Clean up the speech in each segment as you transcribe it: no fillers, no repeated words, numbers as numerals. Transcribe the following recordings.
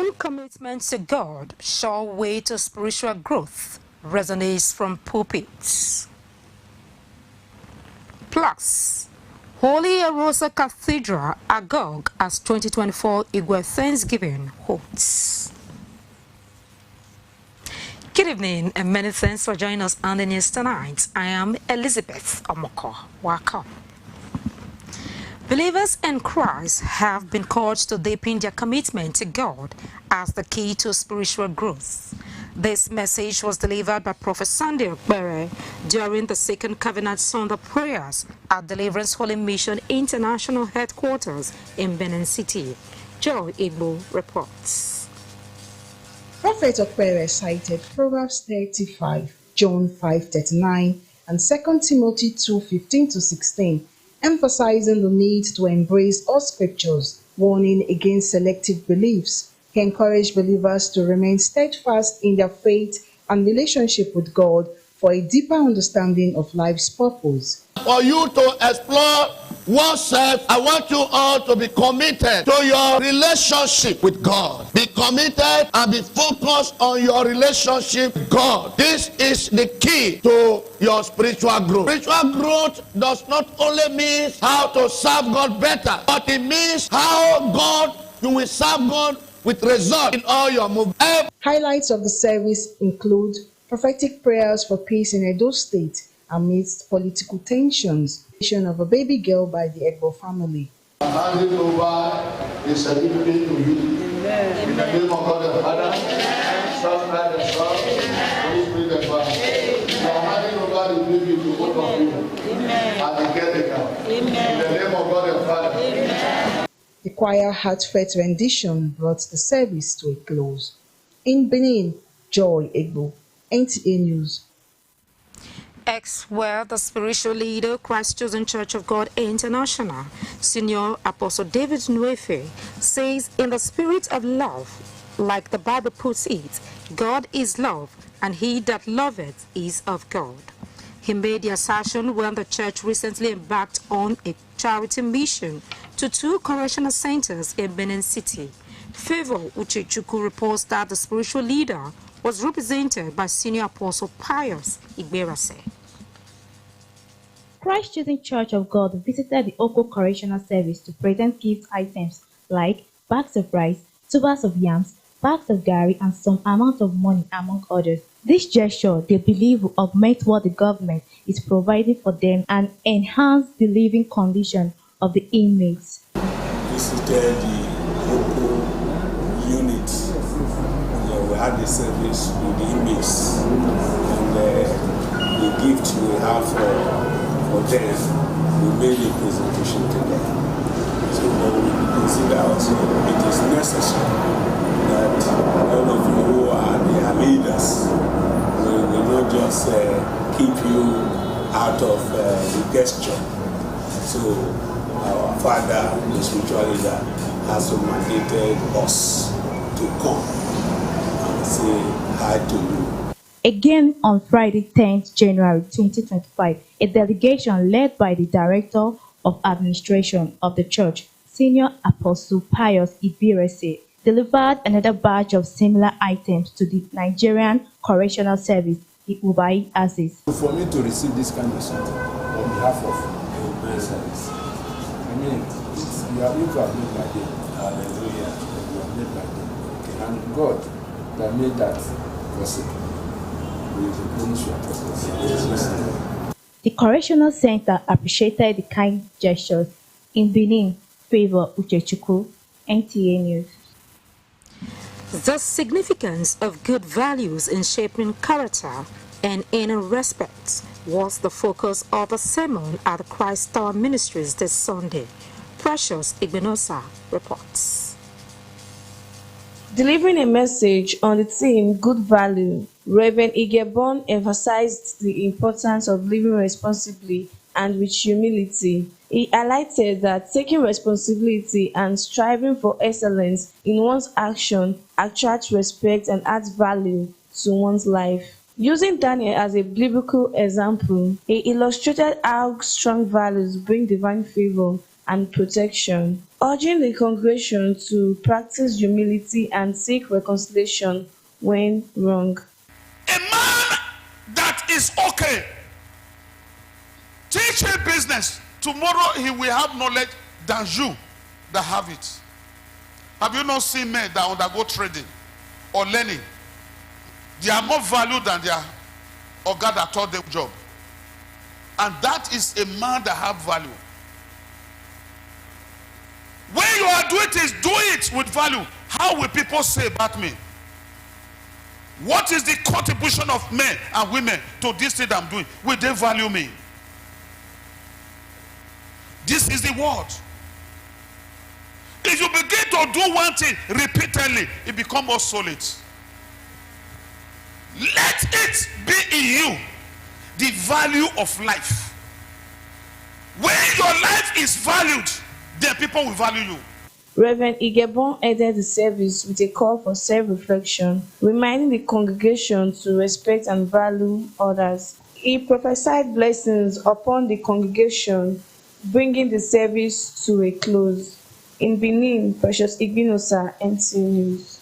Genuine commitment to God, sure way to spiritual growth, resonates from pulpits. Plus, Holy Rosa Cathedral agog as 2024 Igwe Thanksgiving holds. Good evening and many thanks for joining us on the news tonight. I am Elizabeth Omoko. Welcome. Believers in Christ have been called to deepen their commitment to God as the key to spiritual growth. This message was delivered by Prophet Sunday Okpere during the Second Covenant Sunday prayers at Deliverance Holy Mission International Headquarters in Benin City. Joe Igbo reports. Prophet Okpere cited Proverbs 35, John 5:39, and 2 Timothy 2:15-16, emphasizing the need to embrace all scriptures, warning against selective beliefs. He encouraged believers to remain steadfast in their faith and relationship with God for a deeper understanding of life's purpose. For you to explore oneself, I want you all to be committed to your relationship with God. Be committed and be focused on your relationship with God. This is the key to your spiritual growth. Spiritual growth does not only mean how to serve God better, but it means how you will serve God with result in all your movements. Highlights of the service include prophetic prayers for peace in Edo State amidst political tensions, of a baby girl by the Egbo family. I'm handing over the certificate to you. Amen. In the name of God the Father, Son, and the Son, Holy Spirit the Father. I'm handing over the baby to both of you. Amen. And the caretaker. Amen. In the name of God the Father. Amen. The choir heartfelt rendition brought the service to a close. In Benin, Joy Igbo, NTA News. Where the spiritual leader, Christ Chosen Church of God International, Senior Apostle David Nwefe, says in the spirit of love, like the Bible puts it, God is love, and he that loveth is of God. He made the assertion when the church recently embarked on a charity mission to 2 correctional centers in Benin City. Favor Uchechukwu reports that the spiritual leader was represented by Senior Apostle Pius Igberase. Christ Chosen Church of God visited the Oko Correctional Service to present gift items like bags of rice, tubers of yams, bags of gari, and some amount of money, among others. This gesture, they believe, will augment what the government is providing for them and enhance the living condition of the inmates. Visited the Oko unit. We had the service with the inmates, and the gift we have for them, we made a presentation to them. So we consider also it is necessary that all of you who are their leaders will not just keep you out of the gesture. So our father, the spiritual leader, has mandated us to come and say hi to you. Again, on Friday, 10th January 2025, a delegation led by the Director of Administration of the Church, Senior Apostle Pius Ibirese, delivered another batch of similar items to the Nigerian Correctional Service, the Ubai Aziz. For me to receive this kind of something on behalf of the service, I mean, you have made my day. Hallelujah. You have made my day. Okay. And God that made that possible. The Correctional Center appreciated the kind gestures. In Benin, Favor Uchechukwu, NTA News. The significance of good values in shaping character and inner respect was the focus of the sermon at the Christ Tower Ministries this Sunday. Precious Igbenosa reports. Delivering a message on the theme Good Value, Reverend Igebon emphasized the importance of living responsibly and with humility. He highlighted that taking responsibility and striving for excellence in one's action attracts respect and adds value to one's life. Using Daniel as a biblical example, he illustrated how strong values bring divine favor and protection, urging the congregation to practice humility and seek reconciliation when wrong. A man that is okay, teach him business. Tomorrow he will have knowledge than you that have it. Have you not seen men that undergo trading or learning? They are more valued than their oga that taught them job. And that is a man that have value. When you are doing it, do it with value. How will people say about me? What is the contribution of men and women to this thing I'm doing? Will they value me? This is the word. If you begin to do one thing repeatedly, it becomes more solid. Let it be in you the value of life. When your life is valued, then people will value you. Reverend Igebon ended the service with a call for self-reflection, reminding the congregation to respect and value others. He prophesied blessings upon the congregation, bringing the service to a close. In Benin, Precious Igbinosa, NC News.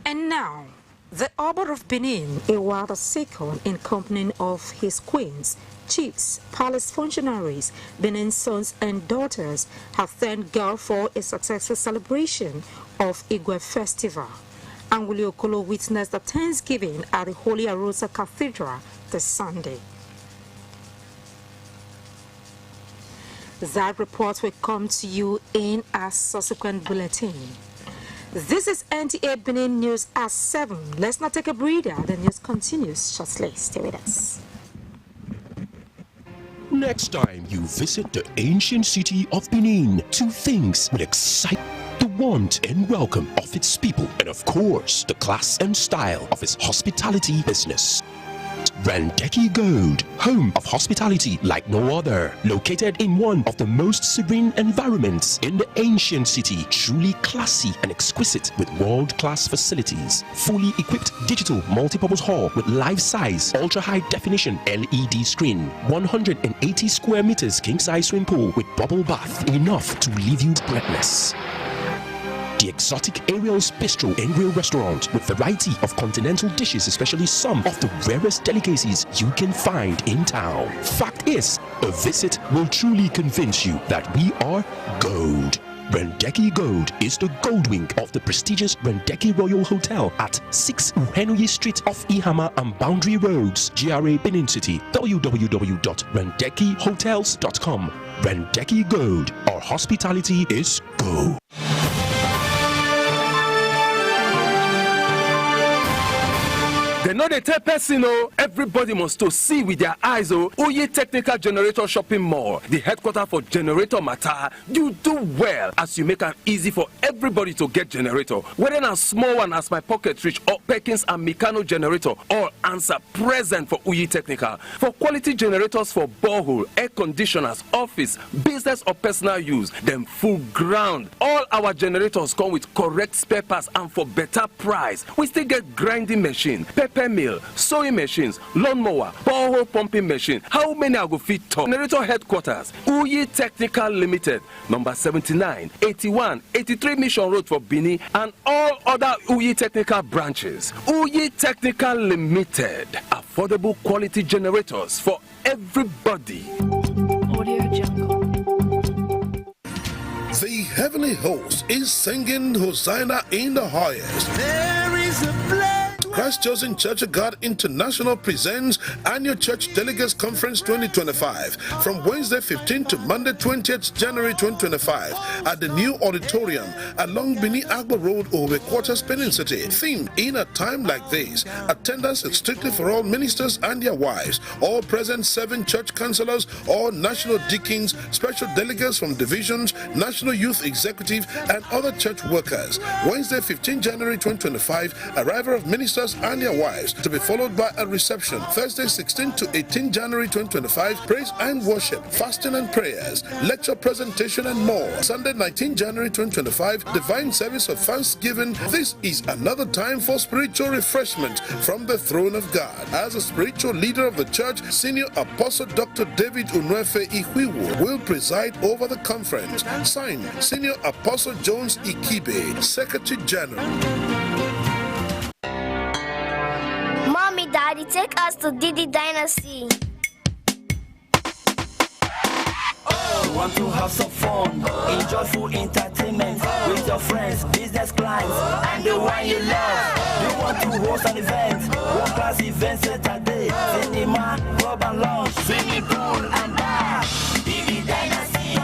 And now, the Abbot of Benin, Ewada II, in company of his queens, chiefs, palace functionaries, Benin sons and daughters, have thanked God for a successful celebration of Igwe Festival. And Willie Okolo witnessed the Thanksgiving at the Holy Arosa Cathedral this Sunday. That report will come to you in a subsequent bulletin. This is NTA Benin News at 7. Let's not take a breather. The news continues shortly. Stay with us. Next time you visit the ancient city of Benin, two things will excite the want and welcome of its people, and of course, the class and style of its hospitality business. Randeki Gold, home of hospitality like no other, located in one of the most serene environments in the ancient city, truly classy and exquisite with world-class facilities, fully equipped digital multipurpose hall with life-size, ultra-high definition LED screen, 180 square meters king-size swimming pool with bubble bath, enough to leave you breathless. The exotic Ariel's Bistro and Grill restaurant with variety of continental dishes, especially some of the rarest delicacies you can find in town. Fact is, a visit will truly convince you that we are gold. Randeki Gold is the gold wing of the prestigious Randeki Royal Hotel at 6 Uhenui Street off Ihama and Boundary Roads, GRA Benin City. www.randekihotels.com. Randeki Gold, our hospitality is gold. They know they tell person, everybody must to see with their eyes. Oye Technical Generator Shopping Mall, the headquarters for generator matter. You do well as you make it easy for everybody to get generator. Whether a small one as my pocket reach or Perkins and Mikano generator, all answer present for Oye Technical. For quality generators for borehole, air conditioners, office, business or personal use, them full ground. All our generators come with correct spare parts and for better price. We still get grinding machine, pepper mill, sewing machines, lawnmower, borehole pumping machine. How many I go fit top? Generator headquarters, Uyi Technical Limited, number 79, 81, 83 Mission Road for Benin, and all other Uyi Technical branches. Uyi Technical Limited, affordable quality generators for everybody. Audio Jungle. The heavenly host is singing Hosanna in the highest. There is a place. Christ Chosen Church of God International presents Annual Church Delegates Conference 2025 from Wednesday 15th to Monday 20th January 2025 at the new auditorium along Bini Agbo Road, Owe Quarters, Benin City. Theme: in a time like this, attendance is strictly for all ministers and their wives, all present 7 church councillors, all national deacons, special delegates from divisions, national youth executive, and other church workers. Wednesday 15th January 2025, arrival of ministers ministers and their wives, to be followed by a reception. Thursday 16 to 18 January 2025, praise and worship, fasting and prayers, lecture presentation and more. Sunday 19 January 2025, divine service of thanksgiving. This is another time for spiritual refreshment from the throne of God. As a spiritual leader of the church, Senior Apostle Dr. David Unwefe Ihuiwo will preside over the conference. Signed, Senior Apostle Jones Ikibe, Secretary General. Mommy, Daddy, take us to Didi Dynasty. You want to have some fun, enjoy full entertainment with your friends, business clients, and the one you love. You want to host an event, world-class event Saturday, cinema, club and lounge, swimming pool and bar. Didi Dynasty,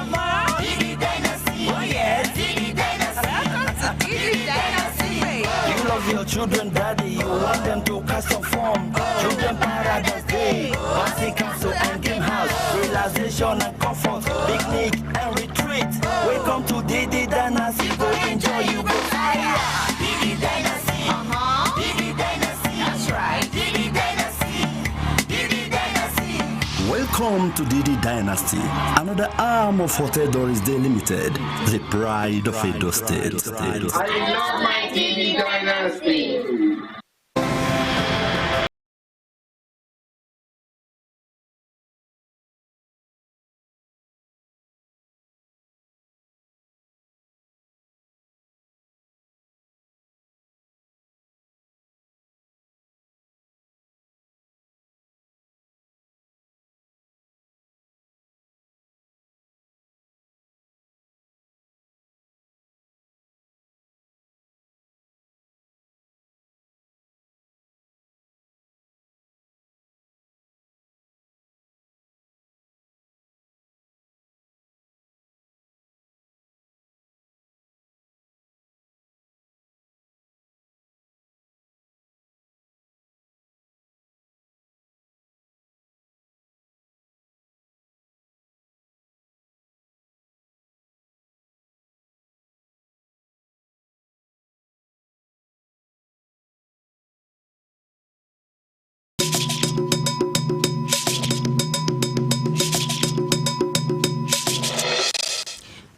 Didi Dynasty, oh yes, Didi Dynasty. Welcome to Didi Dynasty. You love your children, daddy, you want them to catch some fun. Children Paradise Day, Fancy Castle and Game House, relaxation and comfort, picnic and retreat. Welcome to Didi Dynasty, go enjoy, you go fire. Didi Dynasty, Didi Dynasty, that's right, Didi Dynasty, Didi Dynasty. Welcome to Didi Dynasty, another arm of Hotel Doris Day Limited, the pride of Edo State. I love my Didi Dynasty.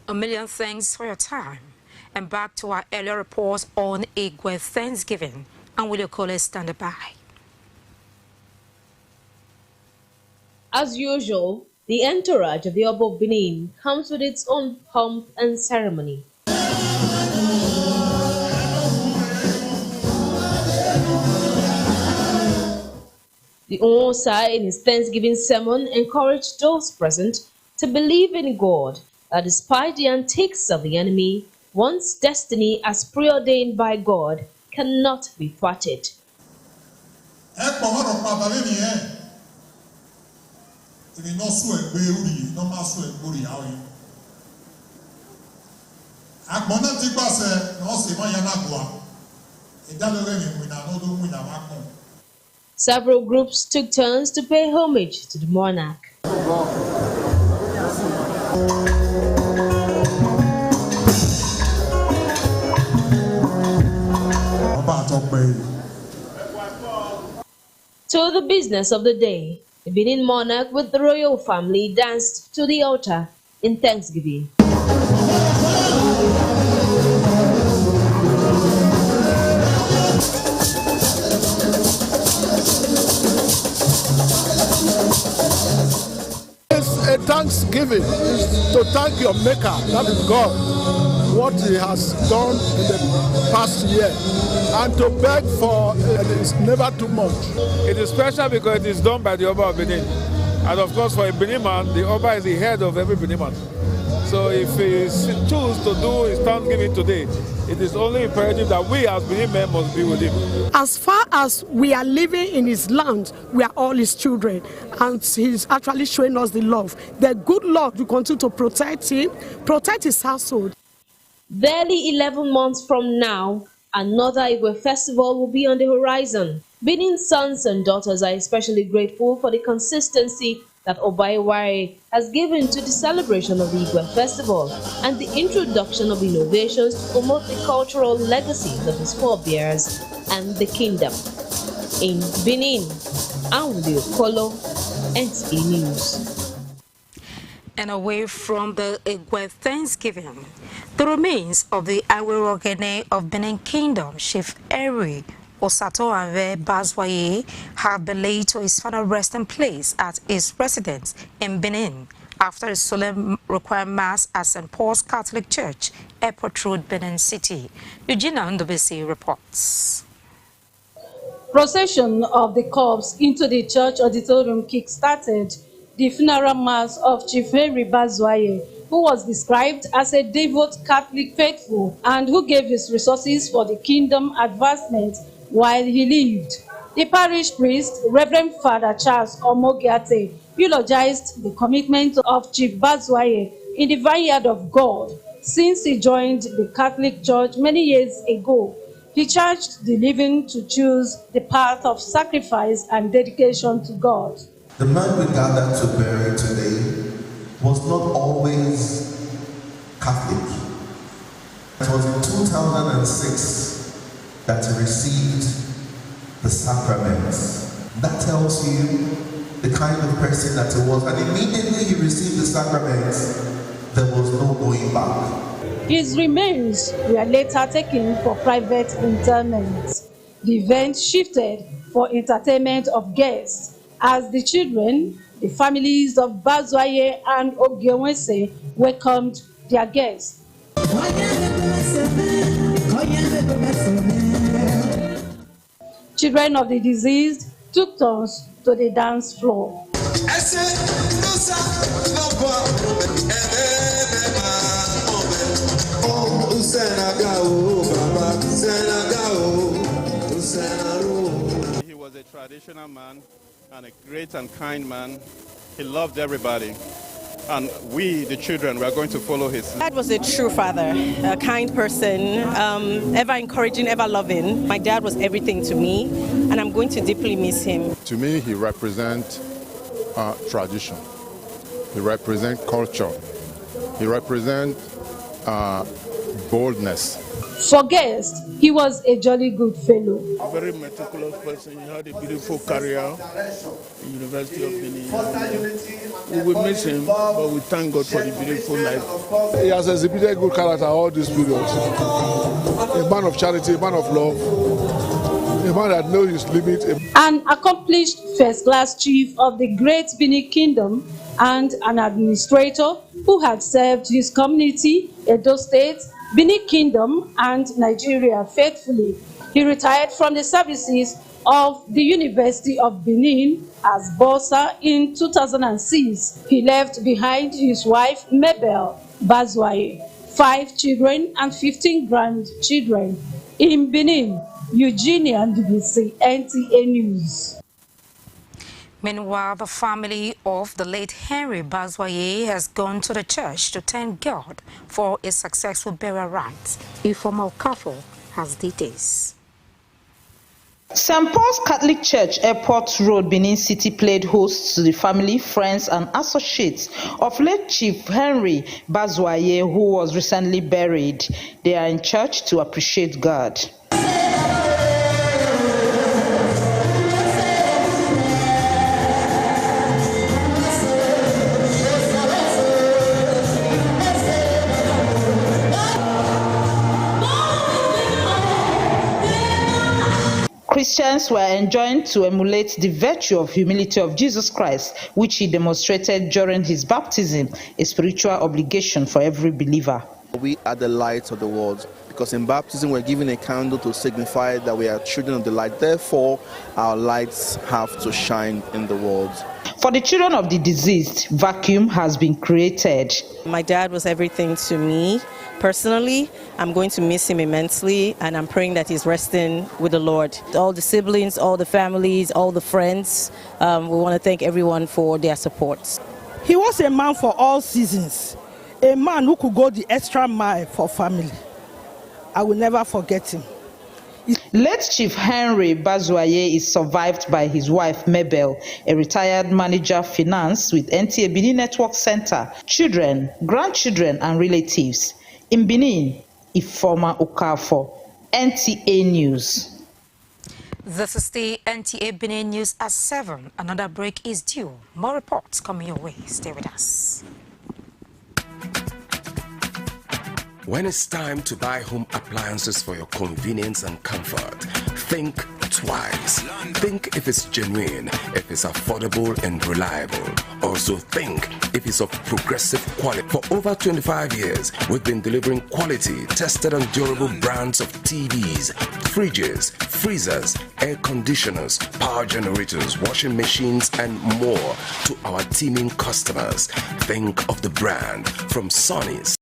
A million thanks for your time. And back to our earlier reports on Igwe Thanksgiving. And will your callers stand by? As usual, the entourage of the Oba of Benin comes with its own pomp and ceremony. The Onwosa, in his Thanksgiving sermon, encouraged those present to believe in God, that despite the antics of the enemy, one's destiny as preordained by God cannot be thwarted. Several groups took turns to pay homage to the monarch. To the business of the day, the Benin monarch with the royal family danced to the altar in thanksgiving. A thanksgiving is to thank your maker, that is God, what he has done in the past year, and to beg for it is never too much. It is special because it is done by the Oba of Benin, and of course for a Benin man, the Oba is the head of every Benin man. So if he chooses to do his thanksgiving today, it is only imperative that we as Benin men must be with him. As far as we are living in his land, we are all his children, and he's actually showing us the love. The good Lord will continue to protect him, protect his household. Barely 11 months from now, another Igwe festival will be on the horizon. Benin's sons and daughters are especially grateful for the consistency that Obaiware has given to the celebration of the Igwe Festival and the introduction of innovations to promote the cultural legacies of his forebears and the kingdom. In Benin, Anwule Kolo, NTA News. And away from the Igwe Thanksgiving, the remains of the Awerogene of Benin Kingdom, Chief Henry Osatoanwe Bazwaye, have been laid to his final resting place at his residence in Benin after a solemn requiem mass at St. Paul's Catholic Church, Airport Road, Benin City. Eugenia Ndobesi reports. Procession of the corpse into the church auditorium kick-started the funeral mass of Chief Henry Bazwaye, who was described as a devout Catholic faithful and who gave his resources for the kingdom advancement while he lived. The parish priest, Reverend Father Charles Omogiate, eulogized the commitment of Chief Bazwaye in the vineyard of God since he joined the Catholic Church many years ago. He charged the living to choose the path of sacrifice and dedication to God. The man we gathered to bury today was not always Catholic. It was in 2006 that he received the sacraments. That tells you the kind of person that he was. And immediately he received the sacraments, there was no going back. His remains were later taken for private interment. The event shifted for entertainment of guests as the children, the families of Bazwaye and Ogienwese welcomed their guests. Children of the deceased took turns to the dance floor. He was a traditional man and a great and kind man. He loved everybody. And we, the children, we are going to follow his. Dad was a true father, a kind person, ever encouraging, ever loving. My dad was everything to me, and I'm going to deeply miss him. To me, he represents tradition. He represents culture. He represents boldness. For guests, he was a jolly good fellow. A very meticulous person. He had a beautiful career in University of Benin. We will miss him, but we thank God for the beautiful life. He has exhibited good character all these periods. A man of charity, a man of love, a man that knows his limit. An accomplished first-class chief of the great Benin Kingdom and an administrator who had served his community, Edo State, Benin Kingdom, and Nigeria faithfully. He retired from the services of the University of Benin as Bossa in 2006. He left behind his wife, Mabel Bazwaye, 5 children and 15 grandchildren. In Benin, Eugenia Ndubisi, NTA News. Meanwhile, the family of the late Henry Bazwaye has gone to the church to thank God for a successful burial rites. Informal Kafo has details. St. Paul's Catholic Church, Airport Road, Benin City played host to the family, friends and associates of late Chief Henry Bazwaye, who was recently buried. They are in church to appreciate God. Christians were enjoined to emulate the virtue of humility of Jesus Christ, which he demonstrated during his baptism, a spiritual obligation for every believer. We are the light of the world, because in baptism we're given a candle to signify that we are children of the light. Therefore, our lights have to shine in the world. For the children of the deceased, vacuum has been created. My dad was everything to me. Personally, I'm going to miss him immensely, and I'm praying that he's resting with the Lord. All the siblings, all the families, all the friends, we want to thank everyone for their support. He was a man for all seasons, a man who could go the extra mile for family. I will never forget him. Late Chief Henry Bazuaye is survived by his wife Mabel, a retired manager finance with NTA Benin Network Center, children, grandchildren and relatives. In Benin, Ifoma Okafor, NTA News. This is the NTA Benin News at 7. Another break is due. More reports coming your way. Stay with us. When it's time to buy home appliances for your convenience and comfort, think twice. Think if it's genuine, if it's affordable and reliable. Also think if it's of progressive quality. For over 25 years, we've been delivering quality, tested and durable brands of TVs, fridges, freezers, air conditioners, power generators, washing machines and more to our teeming customers. Think of the brand from Sony's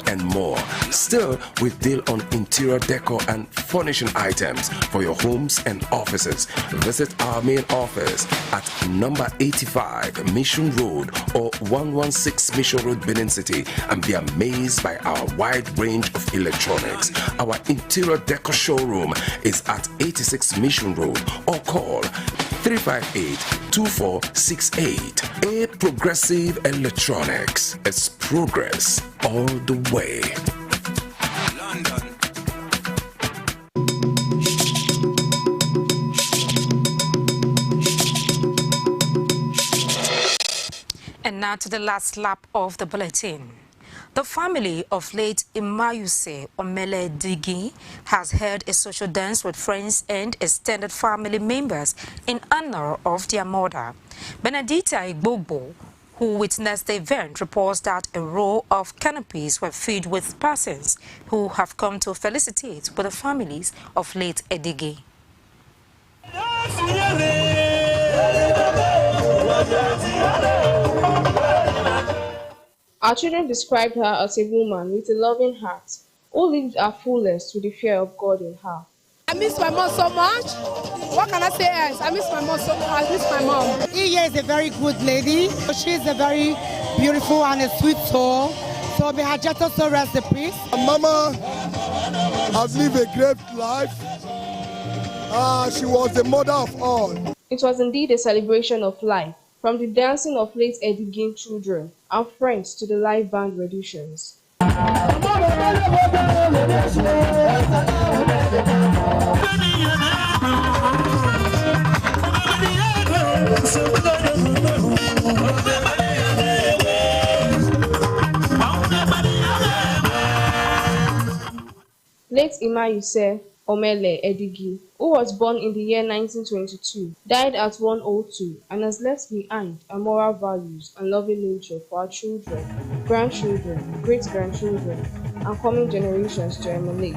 and more. Still, we deal on interior decor and furnishing items for your homes and offices. Visit our main office at number 85 Mission Road or 116 Mission Road, Benin City, and be amazed by our wide range of electronics. Our interior decor showroom is at 86 Mission Road or call 358-2468. A Progressive Electronics. It's progress all the way. And now to the last lap of the bulletin. The family of late Imayuse Omele Digi has held a social dance with friends and extended family members in honor of their mother. Benedita Igbogbo, who witnessed the event, reports that a row of canopies were filled with persons who have come to felicitate with the families of late Edigi. Our children described her as a woman with a loving heart who lived her fullest with the fear of God in her. I miss my mom so much. What can I say else? I miss my mom so much. I miss my mom. Iya is a very good lady. She's a very beautiful and a sweet soul. So may her just also rest in peace. Mama has lived a great life. She was the mother of all. It was indeed a celebration of life, from the dancing of late Edigin children and friends to the live band renditions. Late Imayuse Omele Edigi, who was born in the year 1922, died at 102 and has left behind a moral values and loving nature for our children, grandchildren, great-grandchildren, and coming generations to emulate.